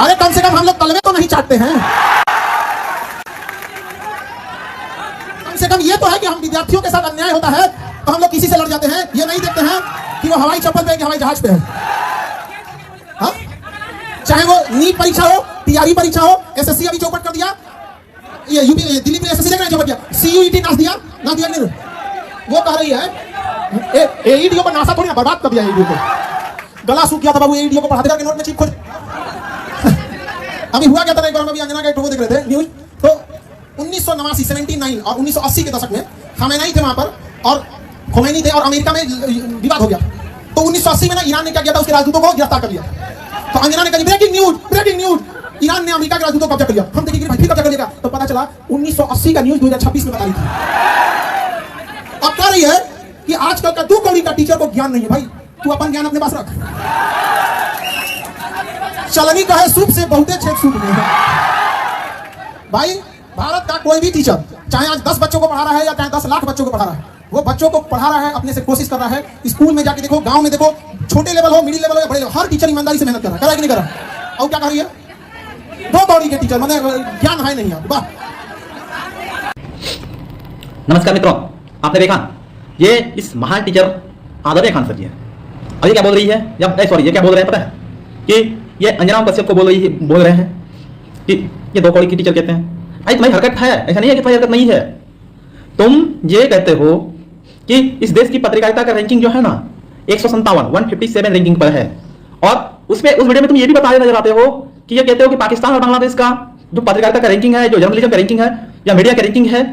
अरे कम से कम हम लोग तलवे तो नहीं चाटते हैं। कम से कम ये तो है कि हम विद्यार्थियों के साथ अन्याय होता है तो हम लोग किसी से लड़ जाते हैं। ये नहीं देखते हैं कि वो हवाई चप्पल पे है कि हवाई जहाज पे है। हाँ? चाहे वो नीट परीक्षा हो, टीआरई परीक्षा हो, एसएससी अभी चौपट कर दिया, ये यूपी दिल्ली में एसएससी चौपट किया, सीयूईटी ना दिया नहीं। वो कह रही है एईडीओ पर नासा थोड़ी ना बर्बाद कर दिया। एईडीओ को गला सूख गया था बाबू, एईडीओ को पढ़ा देगा कि नोट में चिप खोज। अभी हुआ क्या था, एक बार हम अभी अंजना का एक देख रहे थे न्यूज, तो 1989 79 और 1980 के दशक में खामेनी थे वहां पर, और खोमेनी थे, और अमेरिका में विवाद हो गया। तो 1980 में ना ईरान ने क्या किया था, उसके राजदूतों को गिरफ्तार कर लिया। तो अंजना ने कहा ब्रेकिंग न्यूज, ईरान ने अमेरिका के राजदूतों को कब्जा कर लिया। हम देखिए भाई फिर कब्जा कर लिया, तो पता चला 1980 का न्यूज 2026 में बता रही थी। अब कह रही है कि आजकल का 2 कौड़ी का टीचर को ज्ञान नहीं है। भाई तू अपन ज्ञान अपने पास रख। चलनी का है सूप से बहुते छेद सूप में। भाई भारत का कोई भी टीचर, चाहे आज 10 बच्चों को पढ़ा रहा है या चाहे 10 लाख बच्चों को पढ़ा रहा है, वो बच्चों को पढ़ा रहा है, अपने से कोशिश कर रहा है। स्कूल में जाके देखो, गांव में देखो, छोटे लेवल हो, मिडिल लेवल हो या बड़े लेवल, हर टीचर ईमानदारी से मेहनत कर रहा है कि नहीं कर रहा। और क्या कर रही है 2 कौड़ी के टीचर, मैंने ज्ञान है नहीं। वाह। नमस्कार मित्रों, आपने देखा ये इस महान टीचर आदर्श खान सर जी है, और ये क्या बोल रही है, ये क्या बोल रहे हैं पता है, कि ये अंजना कश्यप को बोल रहे हैं कि ये 2 कौड़ी की टीचर कहते हैं। भाई तुम्हारी हरकत है, ऐसा नहीं है कि तुम्हारी हरकत नहीं है। तुम ये कहते हो कि इस देश की पत्रकारिता का रैंकिंग जो है ना 157 रैंकिंग पर है, और उसमें उस वीडियो में तुम ये भी बताए नजर आते हो कि ये कहते हो कि पाकिस्तान और बांग्लादेश का जो पत्रकारिता का रैंकिंग है, जो जर्नलिज्म का रैंकिंग है या मीडिया का रैंकिंग है,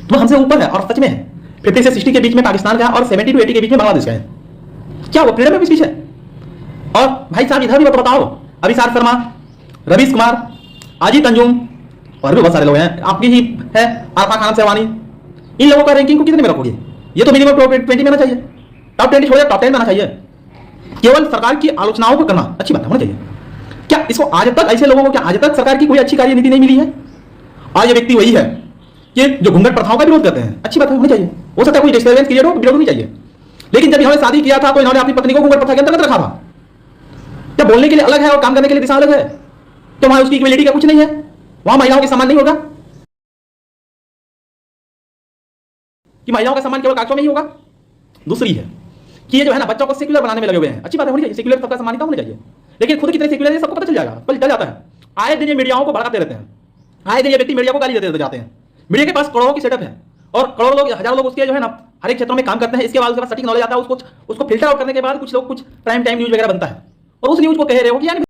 तो हमसे ऊपर है। और सच में है, 50 से 60 के बीच में पाकिस्तान का और 70 to 80 के बीच में बांग्लादेश का है। क्या वो फ्रीडम ऑफ स्पीच है? और भाई साहब इधर भी मत बताओ, अभिसार शर्मा, रवीश कुमार, अजीत अंजुम और भी बहुत सारे लोग हैं, आपकी ही है आरफा खान सेवानी, इन लोगों का रैंकिंग को कितने में रखोगे? ये तो मिनिमम टॉप 20 में आना चाहिए, टॉप 20 छोड़िए टॉप 10 में आना चाहिए। केवल सरकार की आलोचनाओं को करना अच्छी बात होनी चाहिए। क्या इसको आज तक, ऐसे लोगों को क्या आज तक सरकार की कोई अच्छी कार्यनीति नहीं मिली है? आज ये व्यक्ति वही है कि जो घूंघट प्रथाओं का विरोध करते हैं, अच्छी बात होनी चाहिए। हो सकता है कोई डिस्टर्बेंस क्रिएट हो, विरोध नहीं चाहिए। लेकिन जब इन्होंने शादी किया था तो इन्होंने अपनी पत्नी को घूंघट प्रथा के अंतर्गत रखा था। जब बोलने के लिए अलग है और काम करने के लिए दिशा अलग है, तो वहां उसकी इक्वलिटी का कुछ नहीं है, वहां महिलाओं के सम्मान नहीं होगा कि महिलाओं का सम्मान केवल कागजों में ही होगा। दूसरी है कि ये जो है ना बच्चों को सेक्युलर बनाने में लगे हुए हैं, अच्छी बात होनी चाहिए, सेक्युलर सबका सम्मानित होना चाहिए। लेकिन खुद कितने सेक्युलर है सबको पता चल जाएगा, पता चल जाता है। आए दिन ये मीडियाओं को भड़काते रहते हैं, आए दिन ये व्यक्ति मीडिया को गाली देते जाते हैं। मीडिया के पास करोड़ों की सेटअप है और करोड़ों लोग, हजारों लोग उसके जो है ना हर एक क्षेत्रों में काम करते हैं। इसके बाद उसके पास सटीक नॉलेज आता है, उसको फिल्टर आउट करने के बाद कुछ लोग कुछ प्राइम टाइम न्यूज वगैरह बनता है, और उस न्यूज को कह रहे हो कि यानी